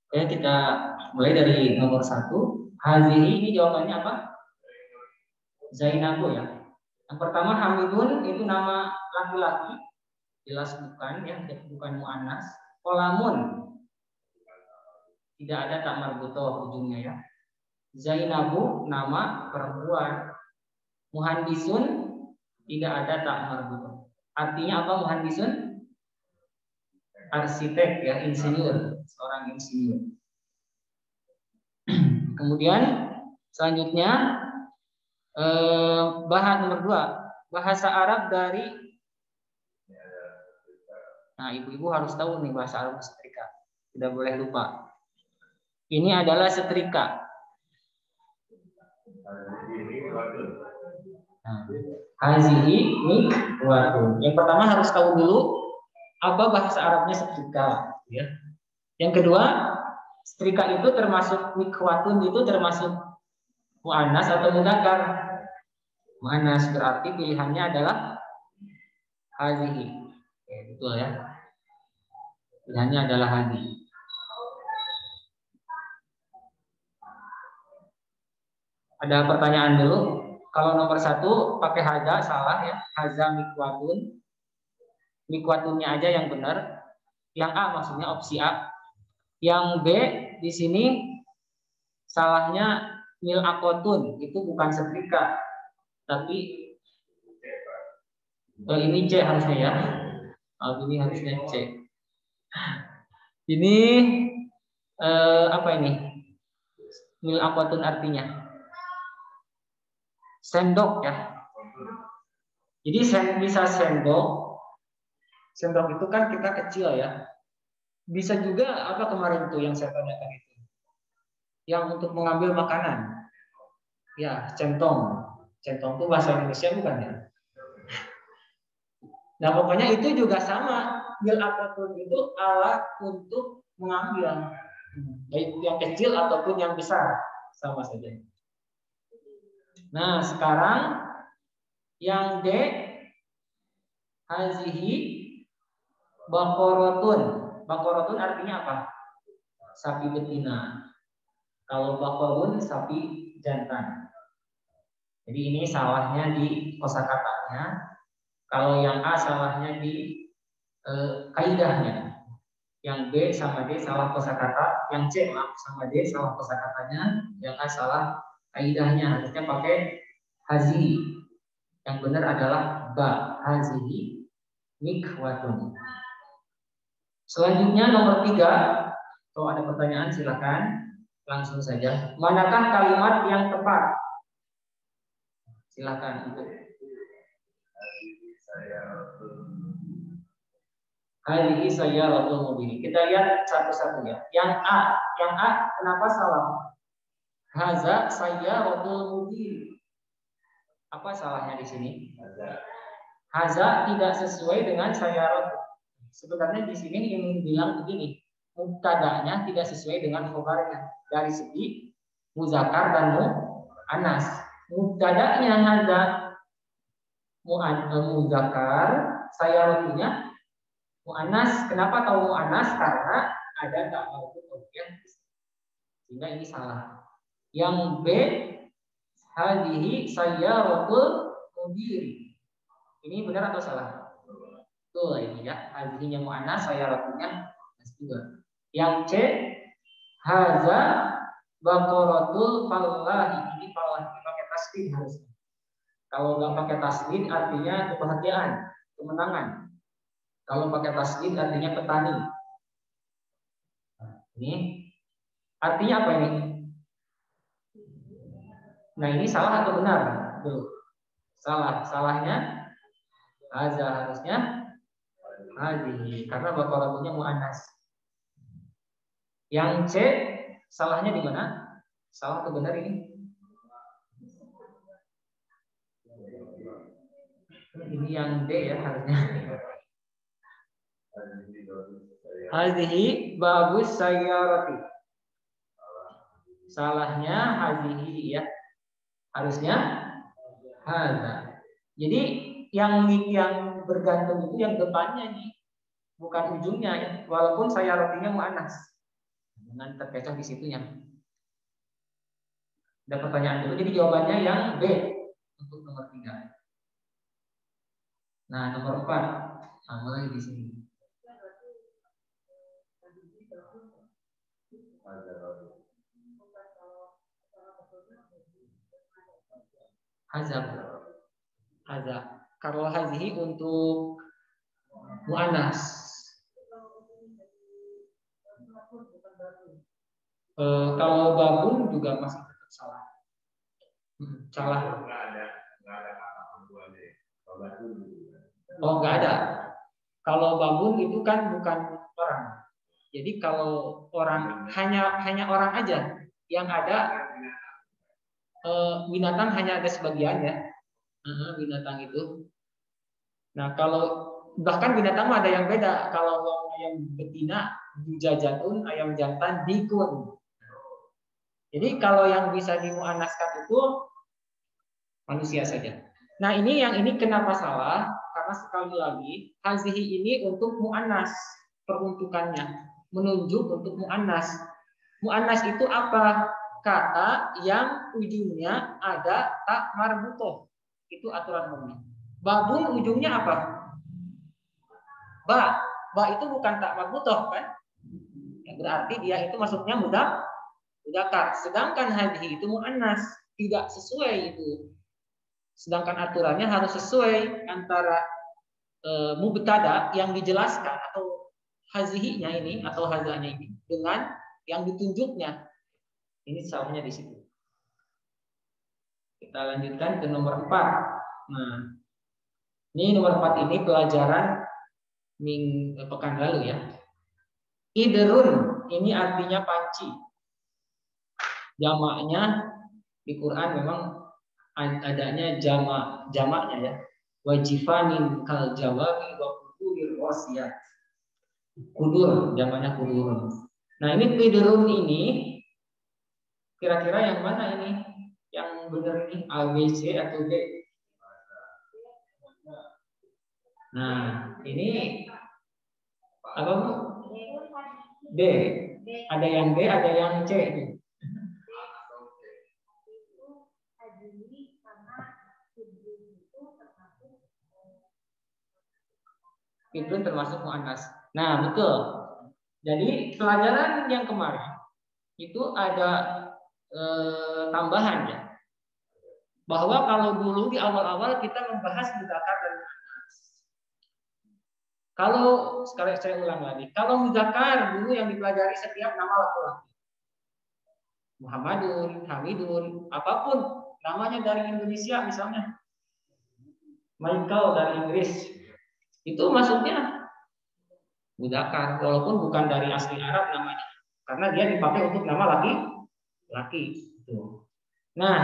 Oke, kita mulai dari nomor 1. Hazihi ini jawabannya apa? Zainabu ya. Yang pertama Hamidun itu nama laki-laki, jelas bukan ya, bukan muannas. Kolamun tidak ada tak marbutoh ujungnya ya. Zainabu nama perempuan. Muhandisun tidak ada tak marbutoh. Artinya apa muhandisun? Arsitek ya, insinyur, seorang insinyur. Kemudian selanjutnya bahan nomor 2, bahasa Arab dari. Nah, ibu-ibu harus tahu nih bahasa Arab setrika. Tidak boleh lupa. Ini adalah setrika. Nah, hazihi mikwatun. Yang pertama harus tahu dulu apa bahasa Arabnya setrika, ya. Yang kedua, setrika itu termasuk mikwatun itu termasuk muannas atau mudzakkar. Muannas berarti pilihannya adalah hazihi. Oke, betul ya. Pilihannya adalah hazihi. Ada pertanyaan dulu. Kalau nomor 1 pakai haza salah ya. Haza mikwatun. Mikwatunnya aja yang benar. Yang A maksudnya opsi A. Yang B di sini salahnya milakotun, itu bukan setrika, tapi ini C harusnya ya. Ini harusnya C. Ini apa ini? Milakotun artinya sendok ya. Jadi bisa sendok. Sendok itu kan kita kecil ya. Bisa juga apa kemarin tuh yang saya tanyakan itu, yang untuk mengambil makanan. Ya, centong. Centong itu bahasa Indonesia bukan ya? Nah, pokoknya itu juga sama. Bil apapun itu alat untuk mengambil, baik yang kecil ataupun yang besar, sama saja. Nah, sekarang yang D, hazihi bakorotun. Bakorotun artinya apa? Sapi betina. Kalau bakorun sapi jantan. Jadi ini salahnya di kosakatanya. Kalau yang A salahnya di kaidahnya. Yang B sama D salah kosakata. Yang C maaf sama D salah kosakatanya. Yang A salah kaidahnya. Harusnya pakai hazi. Yang benar adalah ba, hazihi mikwatun. Selanjutnya nomor 3. Kalau ada pertanyaan silakan langsung saja. Manakah kalimat yang tepat? Silakan Ibu. Hadhihi sayyaratul mubin. Kita lihat satu-satu ya. Yang A kenapa salah? Haza sayyaratul mubin. Apa salahnya di sini? Haza tidak sesuai dengan sayyarat. Sebenarnya di sini ingin bilang begini, mubtada'nya tidak sesuai dengan khobarnya dari segi muzakkar dan muannas. Mubtada'nya haza muzakkar, sayyaratunya muannas. Kenapa tahu muannas? Karena ada tak marfu objek, sehingga ini salah. Yang B, hadhihi sayyaratul mudiri. Ini benar atau salah? Betul ini ya. Hadhihinya muannas, sayyaratunya juga. Yang C, haza baqaratul fallahi. Ini fallahi pakai tasdid harusnya. Kalau nggak pakai tasdid artinya kebahagiaan, kemenangan. Kalau pakai tasdid artinya petani. Nah, ini artinya apa ini? Nah, ini salah atau benar? Tuh. Salah. Salahnya haza, harusnya hadhihi karena baqaratunya muannas. Yang C salahnya di mana? Salah atau benar ini? Ini yang D ya harusnya. Hadhihi bagus sayyarati. Salahnya hadhihi ya. Harusnya hadza. Jadi yang bergantung itu yang depannya nih, bukan ujungnya ya. Walaupun sayyaratinya muannas. Jangan terkecoh di situnya. Ada pertanyaan dulu, jadi jawabannya yang B untuk nomor 3. Nah, nomor 4. Nah, mulai di sini. Hazab. Hazab. Kalau hazihi untuk mu'annas. Kalau babun juga masih tetap salah. Salah. Oh, nggak ada. Kalau babun itu kan bukan orang. Jadi kalau orang hanya orang aja yang ada, binatang hanya ada sebagian ya. Binatang itu. Nah, kalau bahkan binatang ada yang beda. Kalau ayam betina jujajatun, ayam jantan dikun. Jadi kalau yang bisa dimuannaskan itu manusia saja. Nah, yang ini kenapa salah? Karena sekali lagi hazihi ini untuk muannas, peruntukannya menunjuk untuk muannas. Muannas itu apa? Kata yang ujungnya ada tak marbutoh. Itu aturan umumnya. Babun ujungnya apa? Ba. Ba itu bukan tak marbutoh kan? Ya, berarti dia itu masuknya mudzakkar. Sedangkan hazihi itu muannas, tidak sesuai itu. Sedangkan aturannya harus sesuai antara mubtada yang dijelaskan atau hazihinya ini atau hazanya ini dengan yang ditunjuknya. Ini salahnya di situ. Kita lanjutkan ke nomor 4. Nah, ini nomor 4 ini pelajaran pekan lalu ya. Idrun ini artinya panci. Jamaknya di Quran memang adanya jamaknya ya. Wajifanin kal jawabi wa kudurir wasiyat. Kudur, jamaknya kudur. Nah, ini idrun ini kira-kira yang mana ini? Yang benar ini A, B, C atau D? Nah, ini apa Bu? D. Ada yang D, ada yang C itu. Idrun termasuk muannas. Nah, betul. Jadi pelajaran yang kemarin itu ada tambahan ya. Bahwa kalau dulu di awal-awal kita membahas mudzakkar dan muannas. Kalau sekarang saya ulang lagi, kalau mudzakkar dulu yang dipelajari setiap nama laki-laki. Muhammadun, Hamidun, apapun namanya dari Indonesia misalnya. Michael dari Inggris. Itu maksudnya mudzakkar walaupun bukan dari asli Arab namanya. Karena dia dipakai untuk nama laki-laki. Nah,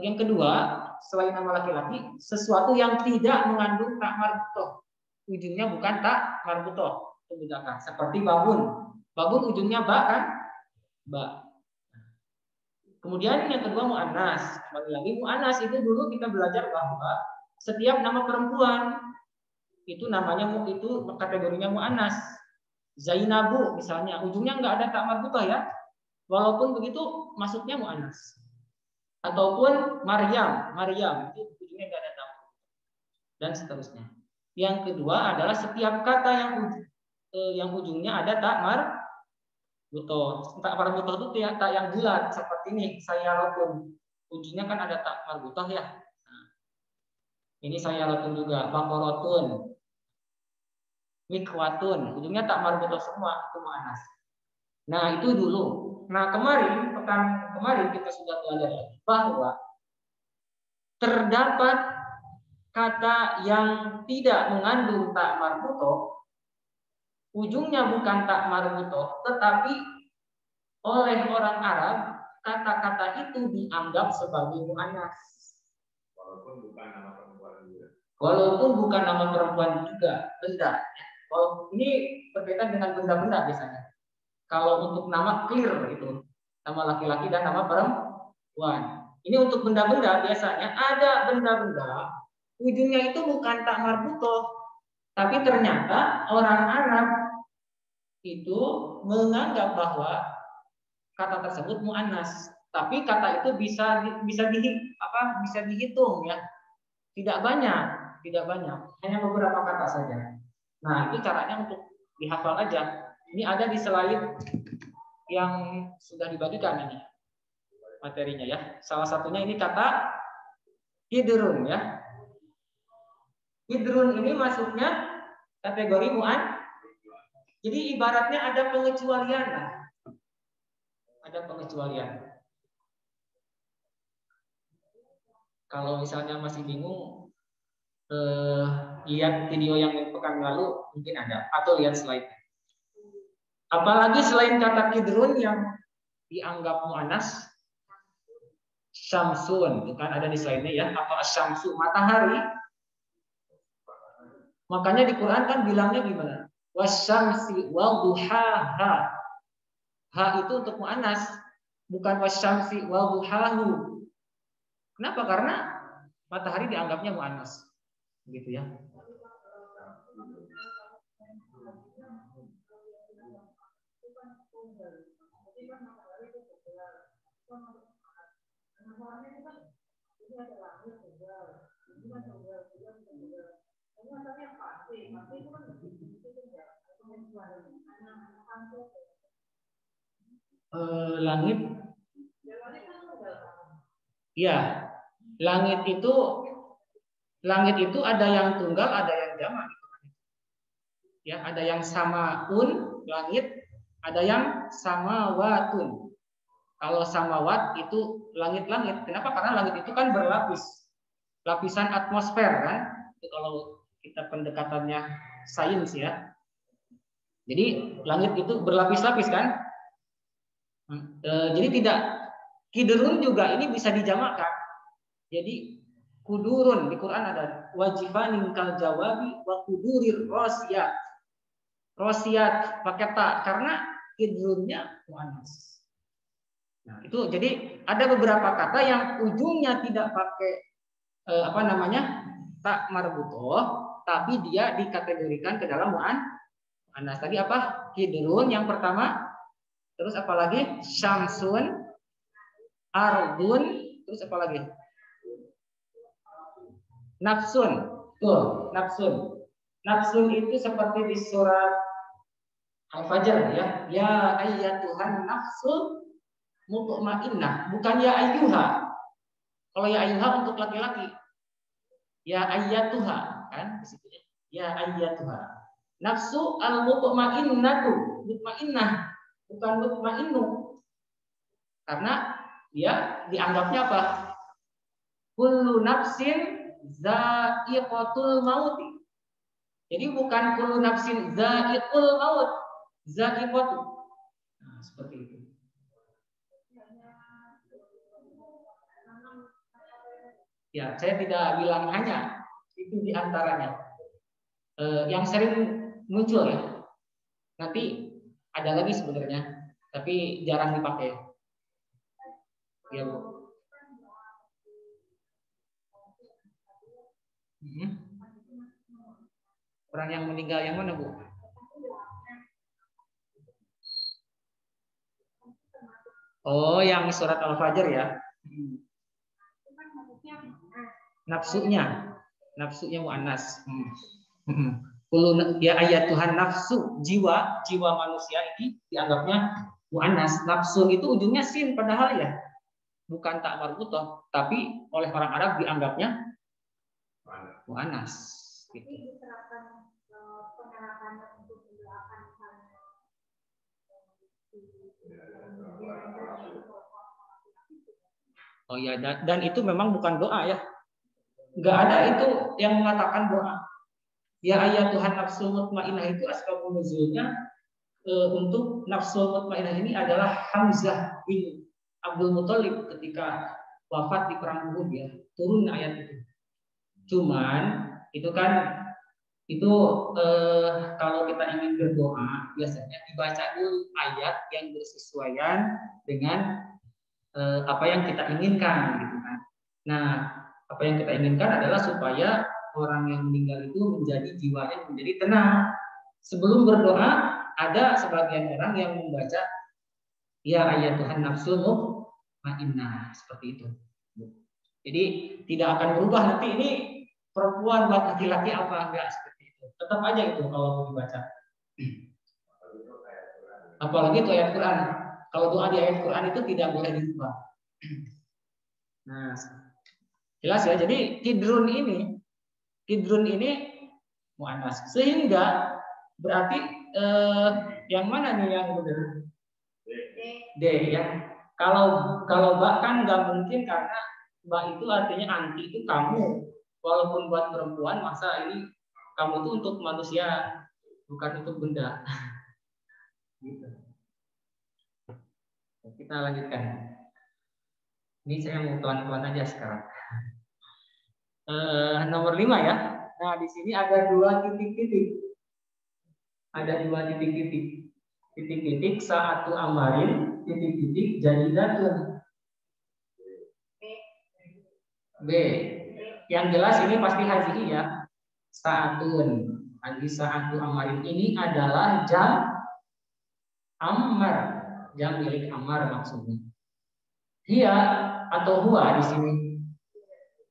yang kedua, selain nama laki-laki, sesuatu yang tidak mengandung tak marbutoh. Ujungnya bukan tak marbutoh, itu mudzakkar. Seperti babun. Babun ujungnya ba kan? Ba. Kemudian yang kedua muannas. Kembali lagi muannas itu dulu kita belajar bahwa setiap nama perempuan itu namanya itu kategorinya muannas. Zainabu misalnya ujungnya nggak ada tak marbutoh ya. Walaupun begitu masuknya muannas. Ataupun Maryam itu ujungnya nggak ada tak dan seterusnya. Yang kedua adalah setiap kata yang ujungnya ada tak marbutoh. Tak marbutoh itu tak yang bulat seperti ini. Saya rotun ujungnya kan ada tak marbutoh ya. Nah, ini saya rotun juga. Bakorotun, mikwatun, ujungnya tak marbutoh semua itu muannas. Nah itu dulu. Nah pekan kemarin kita sudah belajar bahwa terdapat kata yang tidak mengandung tak marbutoh, ujungnya bukan tak marbutoh, tetapi oleh orang Arab kata-kata itu dianggap sebagai muannas. Walaupun bukan nama perempuan juga, benda. Kalau ini berkaitan dengan benda-benda biasanya. Kalau untuk nama clear itu nama laki-laki dan nama perempuan. Ini untuk benda-benda biasanya ada benda-benda ujungnya itu bukan tak marbutoh, tapi ternyata orang Arab itu menganggap bahwa kata tersebut muannas, tapi kata itu bisa dihitung ya, tidak banyak, hanya beberapa kata saja. Nah, itu caranya untuk dihafal aja. Ini ada di slide yang sudah dibagikan ini materinya ya. Salah satunya ini kata hidrun ya. Hidrun ini masuknya kategori mu'an. Jadi ibaratnya ada pengecualian lah. Ada pengecualian. Kalau misalnya masih bingung, lihat video yang pekan lalu mungkin ada, atau lihat slide. Apalagi selain kata kidrun yang dianggap mu'anas, syamsun, itu kan ada di slide-nya ya, atau syamsu, matahari. Makanya di Quran kan bilangnya gimana? Wasyamsi wal duhaha. Ha itu untuk mu'anas, bukan wasyamsi wal duhahu. Kenapa? Karena matahari dianggapnya mu'anas. Begitu ya. Langit, ya, langit itu ada yang tunggal, ada yang jamak. Ya, ada yang samaun langit, ada yang samawatun. Kalau samawat itu langit-langit. Kenapa? Karena langit itu kan berlapis, lapisan atmosfer kan. Itu kalau kita pendekatannya sains ya. Jadi langit itu berlapis-lapis kan. Jadi tidak, kidrun juga ini bisa dijamakkan. Jadi kudurun di Quran ada wajibanin kal jawabi wa kudurir rosiyat. Rosiyat pakai tak karena kidrunnya muannas. Nah, itu jadi ada beberapa kata yang ujungnya tidak pakai tak marbutoh, tapi dia dikategorikan ke dalam muannas. Tadi apa? Kidrun yang pertama. Terus apa lagi? Syamsun, ardun, terus apa lagi? Nafsun. Tuh, nafsun. Nafsun itu seperti di surat Al-Fajr ya. Ya ayyatuhan nafsul mutmainnah, bukan ya ayyuha. Kalau ya ayyuha untuk laki-laki. Ya ayyatuha kan di situ ya. Ya ayyatuha. Nafsu al-mutmainnatu, mutmainnah, bukan mutmainnu. Karena dia dianggapnya apa? Kullu nafsin za'iqatul mauti. Jadi bukan kullu nafsin za'iqul maut, za'iqatu. Nah, seperti itu. Ya, saya tidak bilang hanya, itu diantaranya. Yang sering muncul ya. Nanti ada lagi sebenarnya, tapi jarang dipakai. Ya, Bu. Orang yang meninggal yang mana, Bu? Oh, yang surat Al-Fajr ya. Nafsunya muannas. Ya ayat Tuhan nafsu, jiwa manusia ini dianggapnya muannas. Nafsu itu ujungnya sin padahal ya. Bukan tak marbutoh, tapi oleh orang Arab dianggapnya muannas. Gitu. Oh iya, dan itu memang bukan doa ya. Enggak ada itu yang mengatakan doa. Ya ayat Tuhan nafsul mutmainnah itu asbabun nuzulnya untuk nafsul mutmainnah ini adalah Hamzah bin Abdul Muthalib ketika wafat di perang Uhud ya. Turun ayat itu. Cuman itu kan kalau kita ingin berdoa biasanya dibaca dulu ayat yang bersesuaian dengan apa yang kita inginkan gitu kan. Nah, apa yang kita inginkan adalah supaya orang yang meninggal itu menjadi jiwanya menjadi tenang. sebelum berdoa ada sebagian orang yang membaca ya ayat Tuhan nafsul mutmainnah seperti itu. Jadi tidak akan berubah nanti ini perempuan buat laki-laki apa enggak seperti itu. Tetap aja itu kalau mau dibaca. Apalagi itu ayat Quran. Kalau doa di ayat Quran itu tidak boleh dirubah. Nah, jelas ya. Jadi kidrun ini muannas. Sehingga berarti yang mana nih yang benar? D ya. Kalau ba kan nggak mungkin karena ba itu artinya anti itu kamu. Walaupun buat perempuan masa ini kamu itu untuk manusia bukan untuk benda. Gitu. Kita lanjutkan. Ini saya mau tuan-tuan aja sekarang. Nomor 5 ya. Nah di sini ada 2 titik-titik. Ada 2 titik-titik. Titik-titik sa'atu amarin, titik-titik jadidatun. B. Yang jelas ini pasti hazihi ya. Sa'atun. Sa'atu amarin ini adalah jam ammar. Jam milik ammar maksudnya. Dia atau huwa di sini.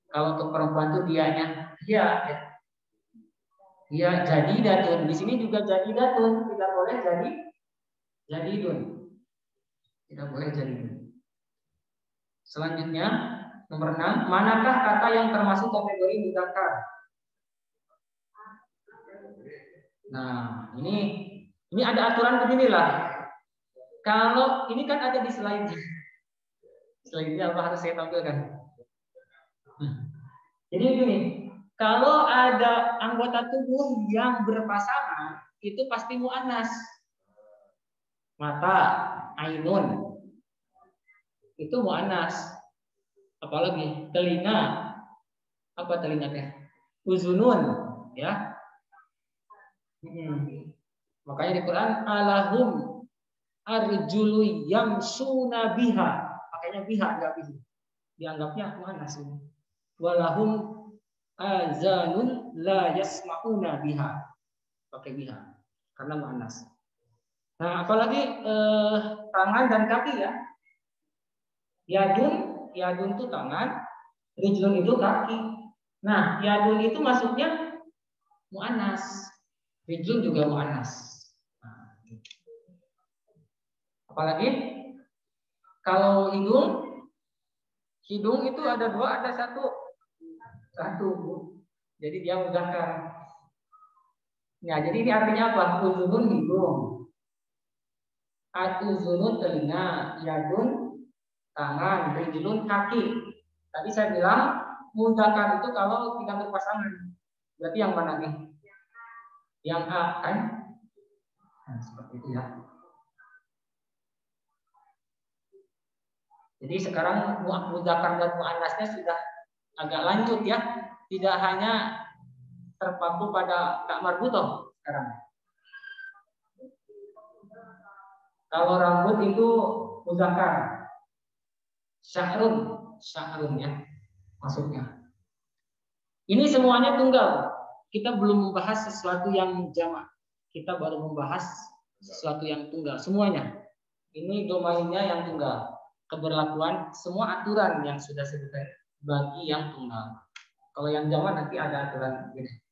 Kalau untuk perempuan itu dianya dia ya. Dia jadidatun. Di sini juga jadidatun, tidak boleh jadidun. Tidak boleh jadidun. Selanjutnya nomor 6, manakah kata yang termasuk kategori mudzakkar? Nah, ini ada aturan beginilah. Kalau ini kan ada di slide. Slide-nya apa harus saya tampilkan? Jadi begini, kalau ada anggota tubuh yang berpasangan, itu pasti mu'annas. Mata, ainun, itu mu'annas. Apalagi telinga, apa telinganya? Uzunun, ya. Makanya di Quran alahum arjulu yamsuna biha, makanya biha enggak bihi. Dianggapnya mu'annas ini. Walahum azanun la yasma'una biha, pakai biha karena muannas. Nah, apalagi tangan dan kaki ya. Yadun itu tangan, rijlun itu kaki. Nah, yadun itu masuknya muannas, rijlun juga muannas. Nah, apalagi kalau hidung itu ada 2, ada satu. Jadi dia mudzakkar. Nah, jadi ini artinya apa? Uzunun hidung, atuzunun telinga, yadun tangan, rijlun kaki. Tadi saya bilang mudzakkar itu kalau tidak berpasangan. Berarti yang mana nih? Yang A kan? Nah, seperti itu ya. Jadi sekarang mudzakkar dan muannasnya sudah agak lanjut ya, tidak hanya terpaku pada tak marbutoh sekarang. Kalau rambut itu mudzakkar, syahrun ya maksudnya. Ini semuanya tunggal. Kita belum membahas sesuatu yang jamak. Kita baru membahas sesuatu yang tunggal semuanya. Ini domainnya yang tunggal. Keberlakuan semua aturan yang sudah sebutkan bagi yang tunggal. Kalau yang jamak nanti ada aturan begini.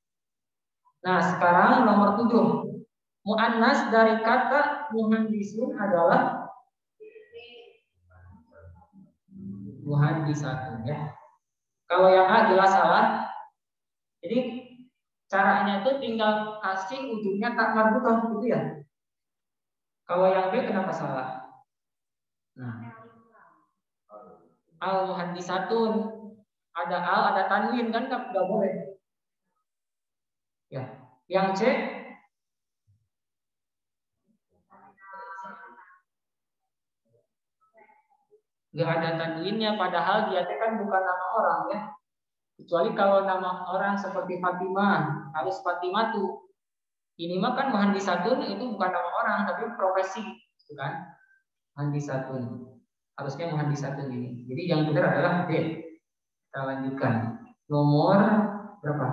Nah, sekarang nomor 7. Muannas dari kata muhandisun adalah muhandisatun ya. Kalau yang A jelas salah. Jadi caranya itu tinggal kasih ujungnya tak marbutoh gitu ya. Kalau yang B kenapa salah? Nah, al muhandisatun ada al ada tanwin kan nggak boleh. Ya, yang C nggak ada tanwinnya, padahal dia kan bukan nama orang ya. Kecuali kalau nama orang seperti Fatimah, harus Fatimatu. Ini mah kan muhandisatun itu bukan nama orang tapi profesi, kan? Muhandisatun. Harusnya muhandisatun ini. Jadi yang benar adalah D. Kita lanjutkan. Nomor berapa?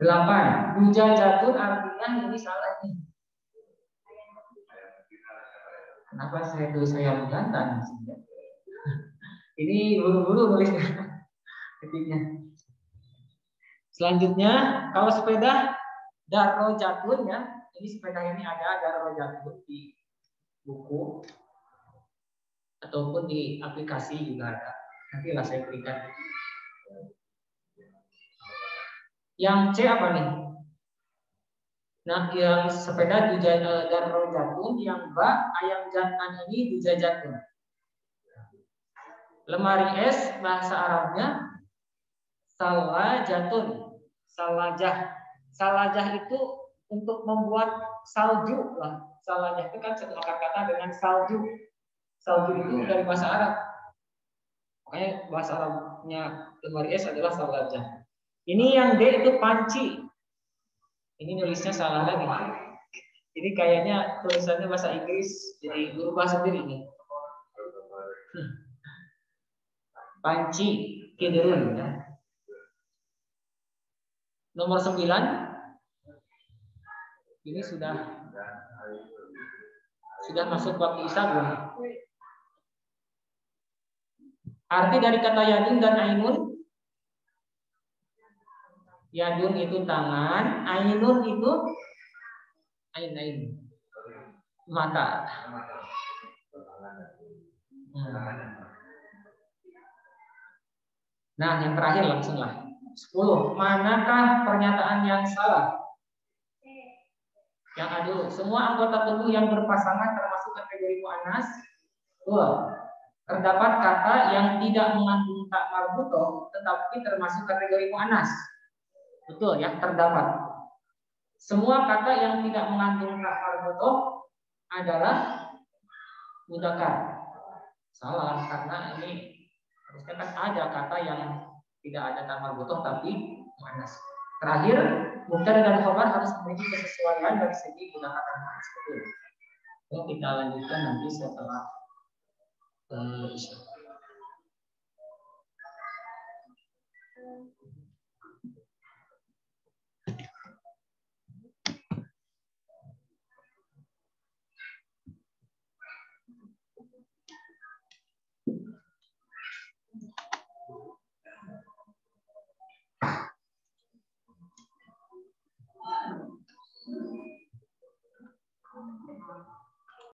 8. Dujajatun artinya ini salah nih. Kenapa saya tulis ayam jantan? Ini buru-buru nulisnya. Ketiknya. Selanjutnya, kalau sepeda darrojatun ya, ini sepeda ini ada darrojatun di buku ataupun di aplikasi juga ada. Nanti lah saya berikan. Yang C apa nih? Nah, yang sepeda darrojatun, yang B ayam jantan ini dujajatun. Lemari es bahasa Arabnya salajatun. Salajah itu untuk membuat salju lah. Salajah itu kan satu akar kata dengan salju. Salju itu dari bahasa Arab. Makanya bahasa Arabnya lemari es adalah salajah. Ini yang D itu panci. Ini nulisnya salah lagi. Ini kayaknya tulisannya bahasa Inggris, jadi berubah sendiri ini. Panci, kidrun ya. Nomor 9. Ini sudah masuk waktu isya belum? Arti dari kata yadun dan ainun. Yadun itu tangan, ainun itu ain mata. Nah, yang terakhir langsunglah. 10. Manakah pernyataan yang salah? Yang A dulu. Semua anggota tubuh yang berpasangan termasuk kategori muannas. 2. Terdapat kata yang tidak mengandung tak marbutoh tetapi termasuk kategori muannas. Betul ya, terdapat. Semua kata yang tidak mengandung tak marbutoh adalah mudzakkar. Salah, karena ini harusnya kan ada kata yang tidak ada tak marbutoh tapi muannas. Terakhir, mubtada dan khabar harus memiliki kesesuaian dari segi gunakan muannas. Betul. Kita lanjutkan nanti setelah isya.